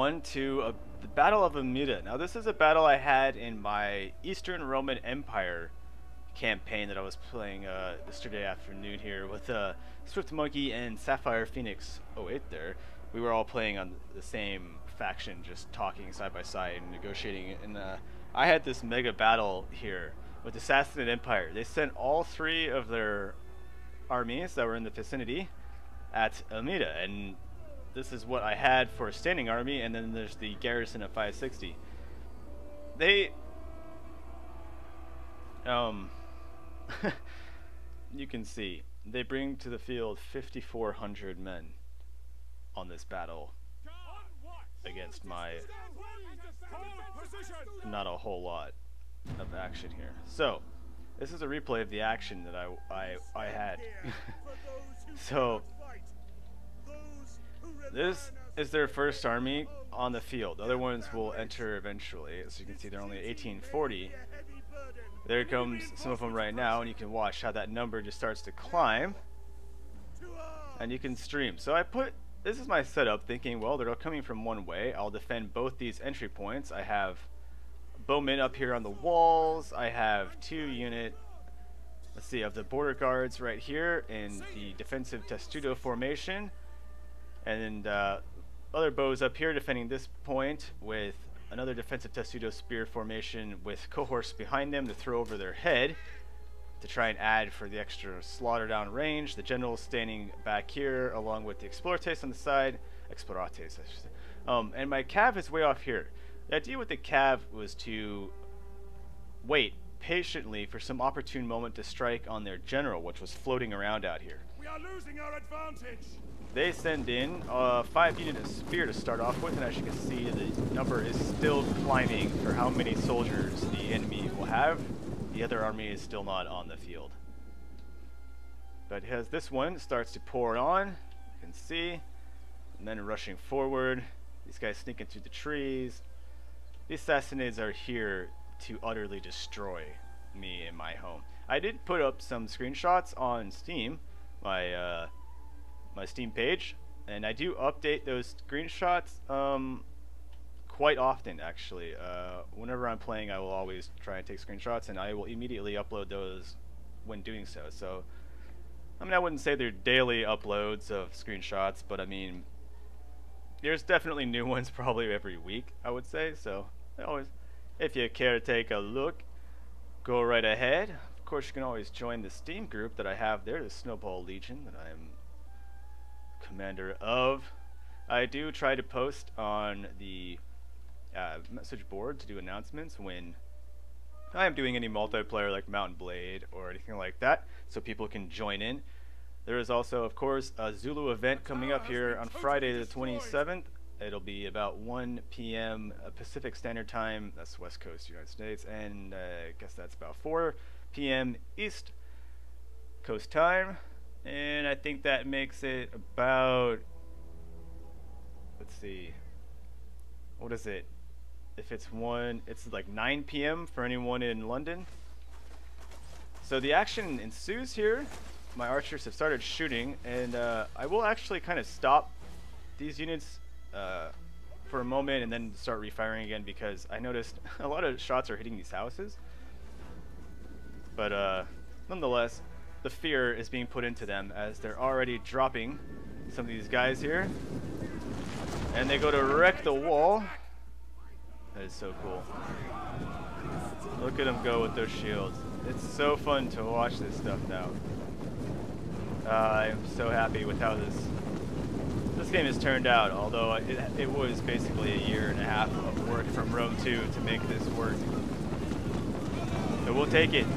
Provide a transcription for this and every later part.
everyone to the Battle of Amida. Now this is a battle I had in my Eastern Roman Empire campaign that I was playing yesterday afternoon here with Swift Monkey and Sapphire Phoenix. Oh wait, there. We were all playing on the same faction, just talking side by side and negotiating. And I had this mega battle here with the Sassanid Empire. They sent all three of their armies that were in the vicinity at Amida, and this is what I had for a standing army, and then there's the garrison of 560. They you can see they bring to the field 5,400 men on this battle against my not a whole lot of action here. So this is a replay of the action that I had. So this is their first army on the field. Other ones will enter eventually. As you can see, they're only 1840. There comes some of them right now, and you can watch how that number just starts to climb. And you can stream. So this is my setup, thinking, well, they're coming from one way. I'll defend both these entry points. I have bowmen up here on the walls. I have 2 unit, let's see, of the border guards right here in the defensive testudo formation. And other bows up here defending this point with another defensive testudo spear formation with cohorts behind them to throw over their head to try and add for the extra slaughter down range. The generals standing back here along with the explorates on the side. Explorates, I should say. And my cav is way off here. The idea with the cav was to wait patiently for some opportune moment to strike on their general, which was floating around out here. We are losing our advantage. They send in 5 unit of spear to start off with, and as you can see, the number is still climbing for how many soldiers the enemy will have. The other army is still not on the field. But as this one starts to pour on, you can see, and then rushing forward, these guys sneaking through the trees. These Sassanids are here to utterly destroy me and my home. I did put up some screenshots on Steam, my Steam page, and I do update those screenshots quite often, actually. Whenever I'm playing, I will always try and take screenshots, and I will immediately upload those when doing so. So, I mean, I wouldn't say they're daily uploads of screenshots, but I mean, there's definitely new ones probably every week, I would say. So, always, if you care to take a look, go right ahead. Of course, you can always join the Steam group that I have there, the Snowball Legion, that I am commander of. I do try to post on the message board to do announcements when I am doing any multiplayer like Mountain Blade or anything like that, so people can join in. There is also, of course, a Zulu event coming up here on Friday the 27th. It'll be about 1 p.m. Pacific Standard Time, that's West Coast United States, and I guess that's about 4 p.m. East Coast time. And I think that makes it about, let's see, what is it? If it's it's like 9 p.m. for anyone in London. So the action ensues here. My archers have started shooting, and I will actually kind of stop these units for a moment and then start refiring again, because I noticed a lot of shots are hitting these houses. But nonetheless, the fear is being put into them as they're already dropping some of these guys here, and they go to wreck the wall. That is so cool. Look at them go with those shields. It's so fun to watch this stuff now. I'm so happy with how this game has turned out, although it was basically a year and a half of work from Rome 2 to make this work. So we'll take it.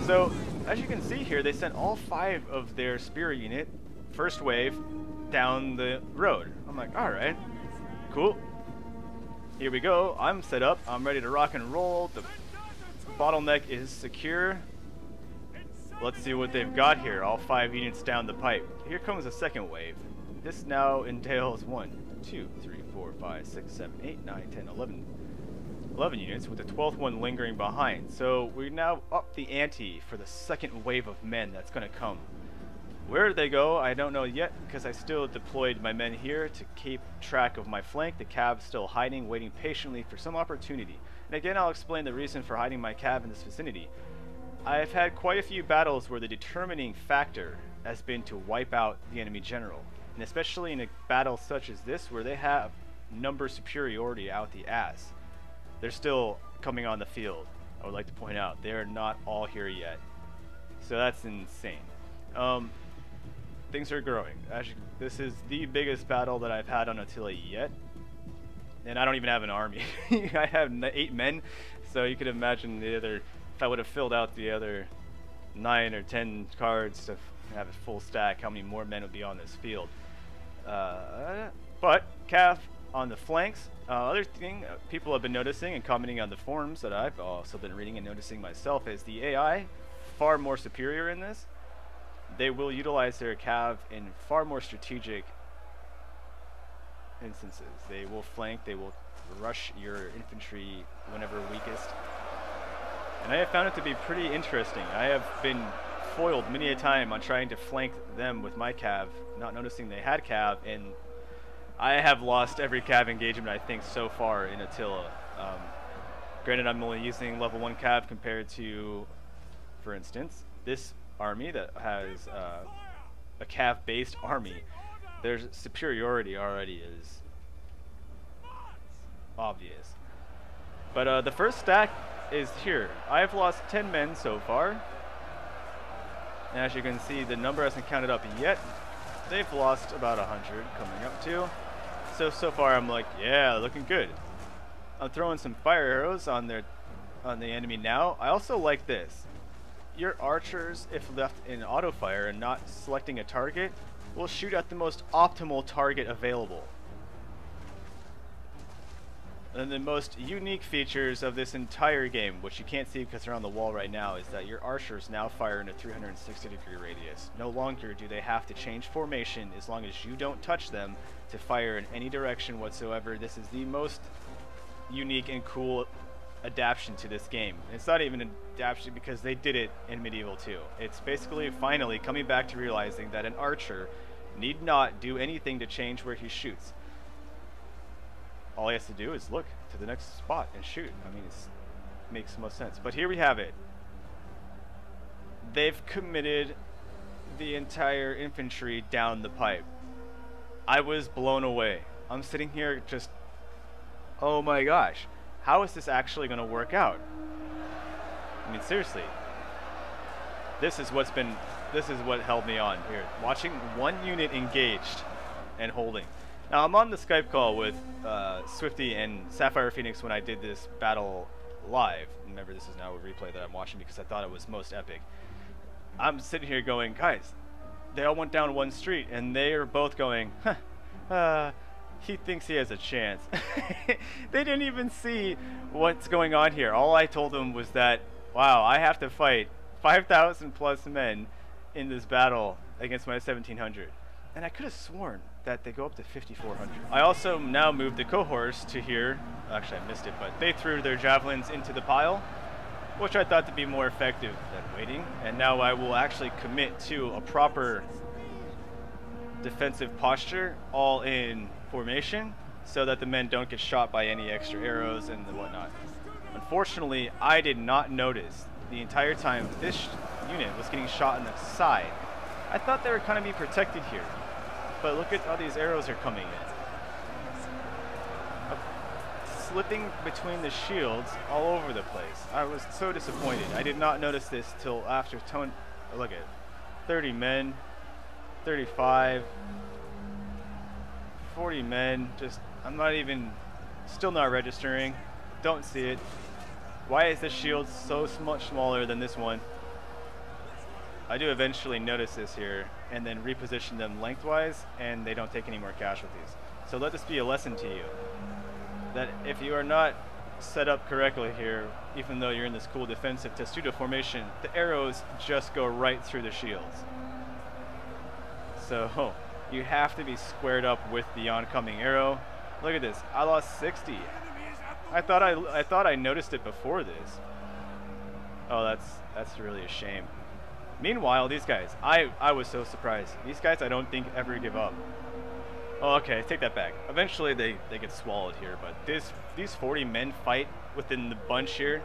So as you can see here, they sent all 5 of their spear unit, first wave, down the road. I'm like, alright, cool. Here we go. I'm set up. I'm ready to rock and roll. The bottleneck is secure. Let's see what they've got here. All 5 units down the pipe. Here comes a second wave. This now entails 1, 2, 3, 4, 5, 6, 7, 8, 9, 10, 11 units, with the 12th one lingering behind. So we now up the ante for the second wave of men that's going to come. Where they go, I don't know yet, because I still deployed my men here to keep track of my flank. The cav's still hiding, waiting patiently for some opportunity. And again, I'll explain the reason for hiding my cav in this vicinity. I've had quite a few battles where the determining factor has been to wipe out the enemy general. And especially in a battle such as this, where they have number superiority out the ass. They're still coming on the field. I would like to point out, they are not all here yet. So that's insane. Things are growing. Actually, this is the biggest battle that I've had on Attila yet. And I don't even have an army. I have 8 men, so you could imagine the other, if I would have filled out the other 9 or 10 cards to have a full stack, how many more men would be on this field. But Cav on the flanks. Other thing people have been noticing and commenting on the forums that I've also been reading and noticing myself is the AI far more superior in this. They will utilize their cav in far more strategic instances. They will flank, they will rush your infantry whenever weakest. And I have found it to be pretty interesting. I have been foiled many a time on trying to flank them with my cav, not noticing they had cav, and I have lost every cav engagement I think so far in Attila. Granted, I'm only using level 1 cav compared to, for instance, this army that has a cav-based army. Their superiority already is obvious. But the first stack is here. I've lost 10 men so far. And as you can see, the number hasn't counted up yet. They've lost about 100 coming up to. So far I'm like, yeah, looking good. I'm throwing some fire arrows on the enemy now. I also like this. Your archers, if left in auto fire and not selecting a target, will shoot at the most optimal target available. And the most unique features of this entire game, which you can't see because they're on the wall right now, is that your archers now fire in a 360-degree radius. No longer do they have to change formation as long as you don't touch them to fire in any direction whatsoever. This is the most unique and cool adaptation to this game. It's not even an adaptation because they did it in Medieval 2. It's basically finally coming back to realizing that an archer need not do anything to change where he shoots. All he has to do is look to the next spot and shoot. I mean, it makes the most sense. But here we have it. They've committed the entire infantry down the pipe. I was blown away. I'm sitting here just, oh my gosh. How is this actually going to work out? I mean, seriously. This is what held me on here. Watching one unit engaged and holding. Now, I'm on the Skype call with Swifty and Sapphire Phoenix when I did this battle live. Remember, this is now a replay that I'm watching because I thought it was most epic. I'm sitting here going, guys, they all went down one street, and they are both going, he thinks he has a chance. They didn't even see what's going on here. All I told them was that, wow, I have to fight 5,000 plus men in this battle against my 1,700. And I could have sworn that they go up to 5,400. I also now moved the cohorts to here. Actually, I missed it, but they threw their javelins into the pile, which I thought to be more effective than waiting. And now I will actually commit to a proper defensive posture, all in formation, so that the men don't get shot by any extra arrows and whatnot. Unfortunately, I did not notice the entire time this unit was getting shot in the side. I thought they were kind of be protected here, but look at how these arrows are coming in. Slipping between the shields all over the place. I was so disappointed. I did not notice this till after tone. Look at 30 men, 35, 40 men. Just, I'm not even, still not registering. Don't see it. Why is this shield so much smaller than this one? I do eventually notice this here and then reposition them lengthwise, and they don't take any more casualties. So let this be a lesson to you that if you are not set up correctly here, even though you're in this cool defensive testudo formation, the arrows just go right through the shields. So you have to be squared up with the oncoming arrow. Look at this. I lost 60. I thought I noticed it before this. Oh, that's really a shame. Meanwhile, these guys, I was so surprised. These guys I don't think ever give up. Oh, okay, take that back. Eventually they get swallowed here, but these 40 men fight within the bunch here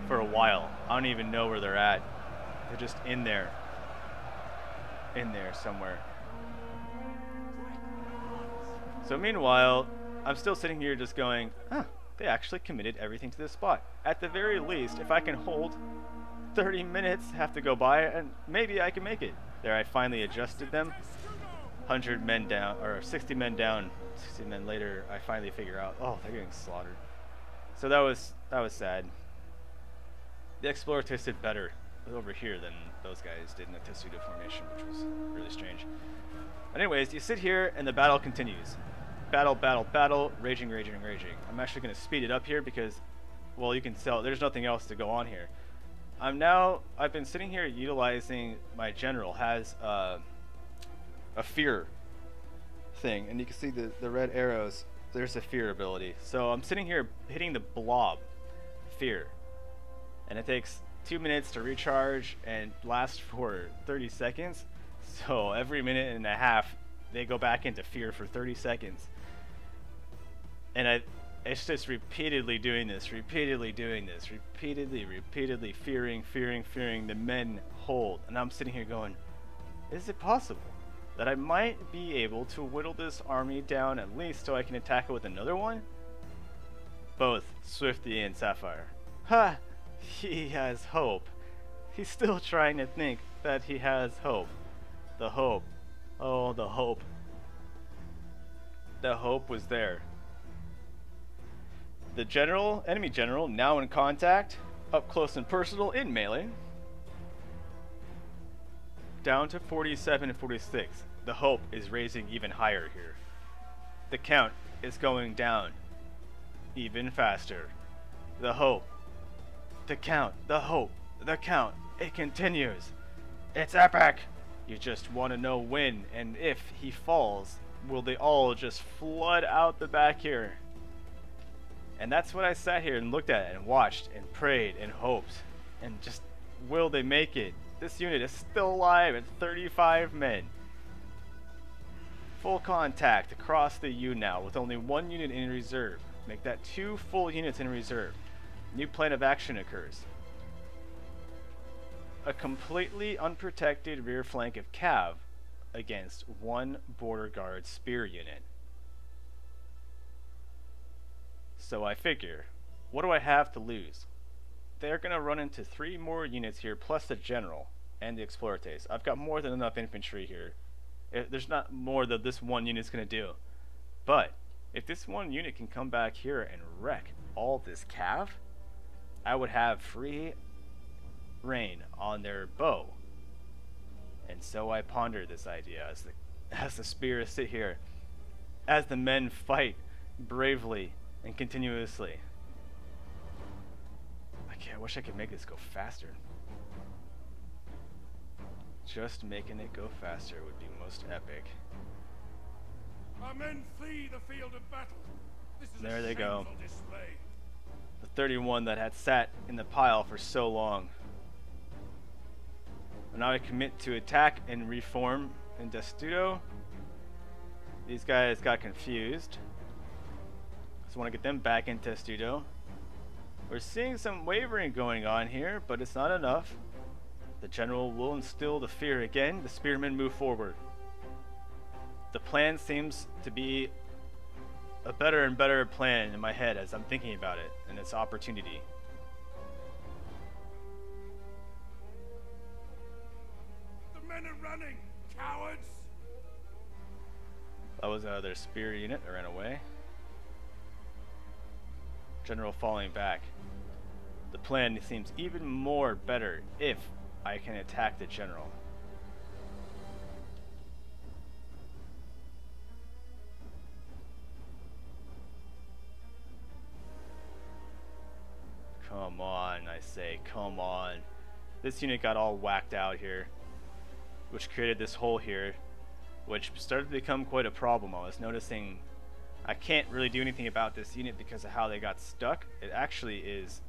for a while. I don't even know where they're at. They're just in there. In there somewhere. So meanwhile, I'm still sitting here just going, huh, they actually committed everything to this spot. At the very least, if I can hold 30 minutes have to go by and maybe I can make it. There, I finally adjusted them. 100 men down, or 60 men down. 60 men later, I finally figure out, oh, they're getting slaughtered. So that was sad. The Explorer tasted better over here than those guys did in the Testudo formation, which was really strange. But anyways, you sit here and the battle continues. Battle, battle, battle, raging, raging, raging. I'm actually going to speed it up here because, well, you can tell there's nothing else to go on here. I've been sitting here utilizing my general has a fear thing, and you can see the red arrows. There's a fear ability. So I'm sitting here hitting the blob fear, and it takes 2 minutes to recharge and lasts for 30 seconds. So every minute and a half they go back into fear for 30 seconds, and it's just repeatedly doing this, repeatedly fearing. The men hold, and I'm sitting here going, is it possible that I might be able to whittle this army down at least so I can attack it with another one? Both Swifty and Sapphire. Ha! He has hope. He's still trying to think that he has hope. The hope. Oh, the hope. The hope was there. The general, enemy general, now in contact, up close and personal in melee. Down to 47 and 46. The hope is raising even higher here. The count is going down even faster. The hope. The count. The hope. The count. It continues. It's epic. You just want to know when and if he falls, will they all just flood out the back here? And that's what I sat here and looked at and watched and prayed and hoped. And just, will they make it? This unit is still alive at 35 men. Full contact across the U now with only 1 unit in reserve. Make that 2 full units in reserve. New plan of action occurs. A completely unprotected rear flank of Cav against 1 border guard spear unit. So I figure, what do I have to lose? They're going to run into 3 more units here, plus the general and the Explorates. I've got more than enough infantry here. There's not more that this 1 unit's going to do. But if this 1 unit can come back here and wreck all this Cav, I would have free reign on their bow. And so I ponder this idea as the spears sit here, as the men fight bravely and continuously. I wish I could make this go faster. Just making it go faster would be most epic. Our men flee the field of battle. This is there a they go. shameful display. The 31 that had sat in the pile for so long. And now I commit to attack and reform in Testudo. These guys got confused. So I want to get them back in Testudo. We're seeing some wavering going on here, but it's not enough. The general will instill the fear again. The spearmen move forward. The plan seems to be a better and better plan in my head as I'm thinking about it, and its opportunity. The men are running, cowards! That was their spear unit that ran away. General falling back. The plan seems even more better if I can attack the general. Come on, I say, come on. This unit got all whacked out here, which created this hole here, which started to become quite a problem. I was noticing I can't really do anything about this unit because of how they got stuck. It actually is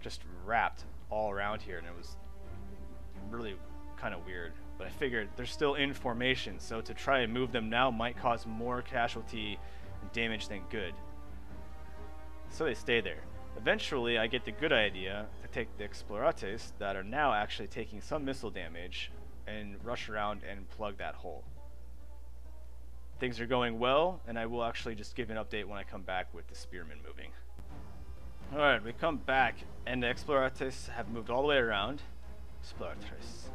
just wrapped all around here, and it was kind of weird. But I figured they're still in formation, so to try and move them now might cause more casualty and damage than good. So they stay there. Eventually, I get the good idea to take the Explorates that are now actually taking some missile damage and rush around and plug that hole. Things are going well, and I will actually just give an update when I come back with the Spearmen moving. Alright, we come back, and the Explorates have moved all the way around. Explorates.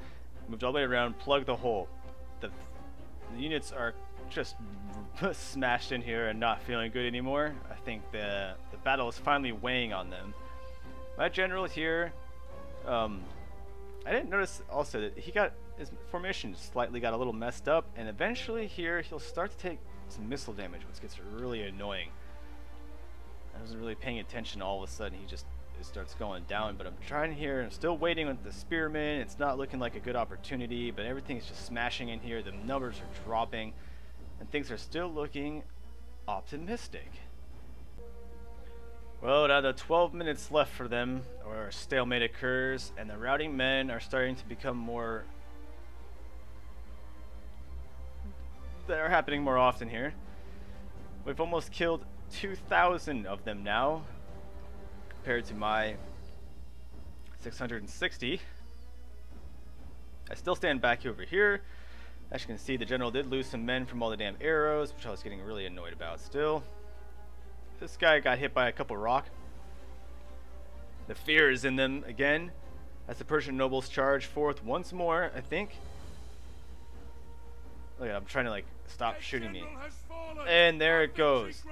Moved all the way around, plugged the hole. The units are just smashed in here and not feeling good anymore. I think the battle is finally weighing on them. My general here, I didn't notice also that his formation slightly got a little messed up, and eventually here he'll start to take some missile damage, which gets really annoying. I wasn't really paying attention. All of a sudden it starts going down, but I'm trying here. I'm still waiting with the Spearmen. It's not looking like a good opportunity, but everything's just smashing in here. The numbers are dropping, and things are still looking optimistic. Well, now the 12 minutes left for them, or stalemate occurs, and the routing men are starting to become more... They're happening more often here. We've almost killed 2,000 of them now, compared to my 660. I still stand back over here. As you can see, the general did lose some men from all the damn arrows, which I was getting really annoyed about still. This guy got hit by a couple rock. The fear is in them again, as the Persian nobles charge forth once more, I think. Look, I'm trying to like stop shooting me. And there it goes.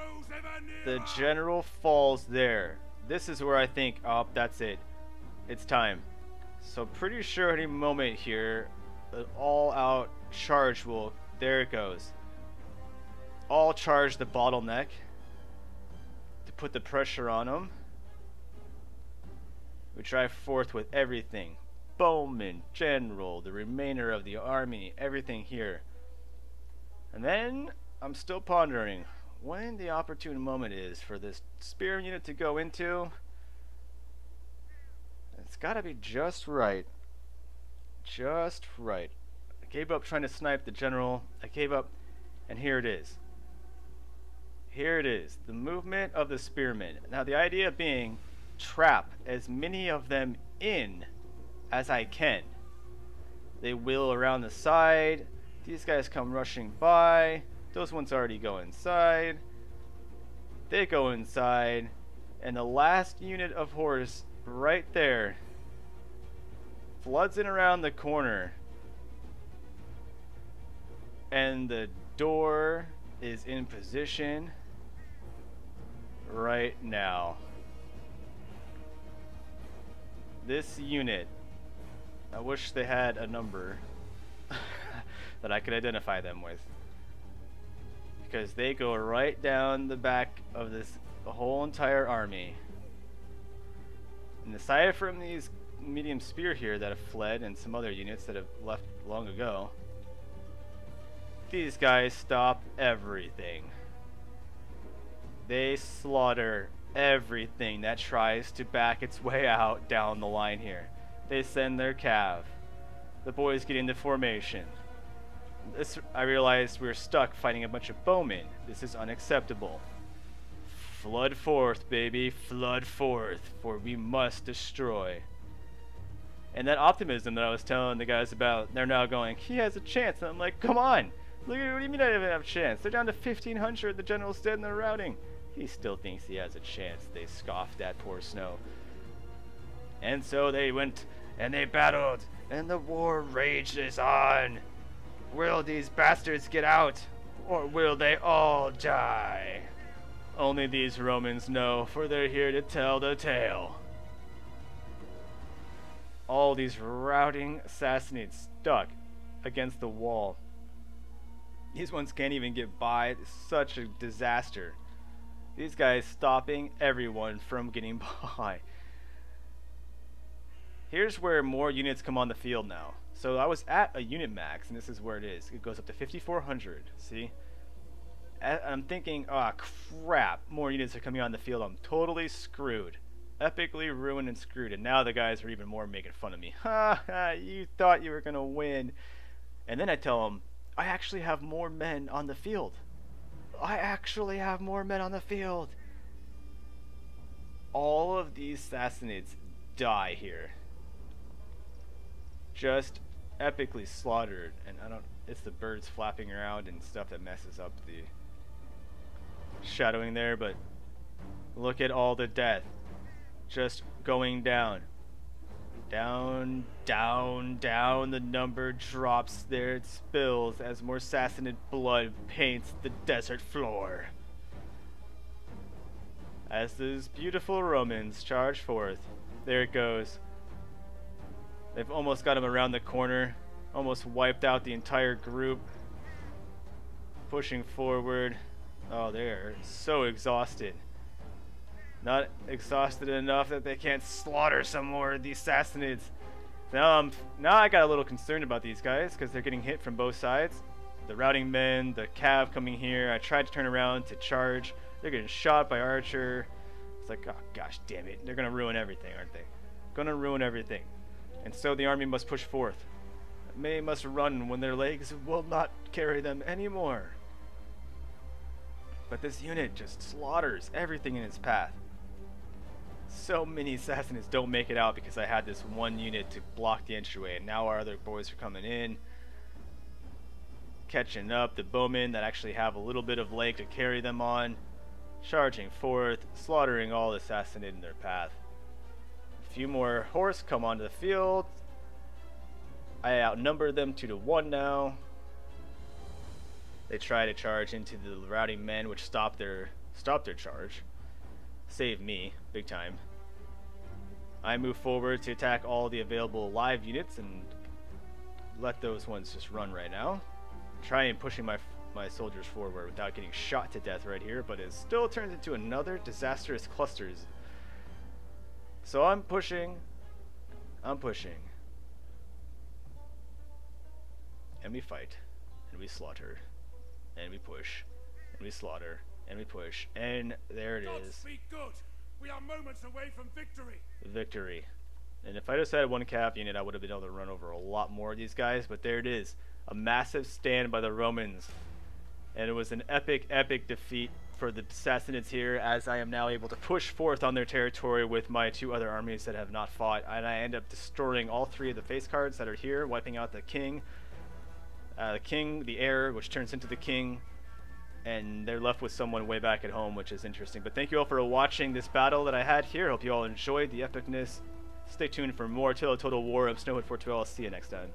The general falls there. This is where I think, oh, that's it. It's time. So pretty sure any moment here, an all-out charge will... There it goes. All charge the bottleneck to put the pressure on them. We drive forth with everything. Bowman, general, the remainder of the army, everything here. And then, I'm still pondering when the opportune moment is for this spear unit to go into. It's gotta be just right. Just right. I gave up trying to snipe the general. I gave up, and here it is. Here it is. The movement of the spearmen. Now the idea being, trap as many of them in as I can. They wheel around the side. These guys come rushing by. Those ones already go inside. They go inside. And the last unit of horse right there floods in around the corner. And the door is in position right now. This unit, I wish they had a number that I could identify them with, because they go right down the back of this whole entire army. And aside from these medium spear here that have fled and some other units that have left long ago, these guys stop everything. They slaughter everything that tries to back its way out down the line here. They send their cav. The boys get into formation. This, I realized we were stuck fighting a bunch of bowmen. This is unacceptable. Flood forth, baby, flood forth, for we must destroy. And that optimism that I was telling the guys about, they're now going, he has a chance. And I'm like, come on. Look at, what do you mean I don't have a chance? They're down to 1,500. The general's dead and they're routing. He still thinks he has a chance. They scoffed at poor Snow. And so they went and they battled, and the war rages on. Will these bastards get out, or will they all die? Only these Romans know, for they're here to tell the tale. All these routing Sassanids stuck against the wall. These ones can't even get by. It's such a disaster. These guys stopping everyone from getting by. Here's where more units come on the field now. So I was at a unit max, and this is where it is. It goes up to 5,400. See? I'm thinking, oh crap, more units are coming on the field. I'm totally screwed epically ruined and screwed, and now the guys are even more making fun of me. Ha ha, you thought you were gonna win. And then I tell them, I actually have more men on the field. I actually have more men on the field. All of these Sassanids die here. Just epically slaughtered, and it's the birds flapping around and stuff that messes up the shadowing there, but look at all the death just going down. Down, down, down, the number drops there, it spills as more Sassanid blood paints the desert floor. As those beautiful Romans charge forth, there it goes. They've almost got him around the corner, almost wiped out the entire group. Pushing forward. Oh, they're so exhausted. Not exhausted enough that they can't slaughter some more of these Sassanids. Now I got a little concerned about these guys because they're getting hit from both sides. The routing men, the cav coming here. I tried to turn around to charge. They're getting shot by Archer. It's like, oh gosh damn it. They're going to ruin everything, aren't they? Gonna ruin everything. And so the army must push forth. They must run when their legs will not carry them anymore. But this unit just slaughters everything in its path. So many Sassanids don't make it out because I had this one unit to block the entryway, and now our other boys are coming in, catching up. The bowmen that actually have a little bit of leg to carry them on, charging forth, slaughtering all the Sassanid in their path. A few more horse come onto the field. I outnumber them 2-1 now. They try to charge into the routing men, which stopped their charge. Save me big time. I move forward to attack all the available live units and let those ones just run right now. Trying pushing my soldiers forward without getting shot to death right here, but it still turns into another disastrous clusters. So I'm pushing, and we fight, and we slaughter, and we push, and we slaughter, and we push, and there it is. Speak good. We are moments away from victory. Victory. And if I just had one cav unit, I would have been able to run over a lot more of these guys, but there it is. A massive stand by the Romans. And it was an epic, epic defeat for the Sassanids here, as I am now able to push forth on their territory with my two other armies that have not fought. And I end up destroying all three of the face cards that are here, wiping out the king, the heir, which turns into the king, and they're left with someone way back at home, which is interesting. But thank you all for watching this battle that I had here. Hope you all enjoyed the epicness. Stay tuned for more Attila Total War. I'm Snowhood 412. I'll see you next time.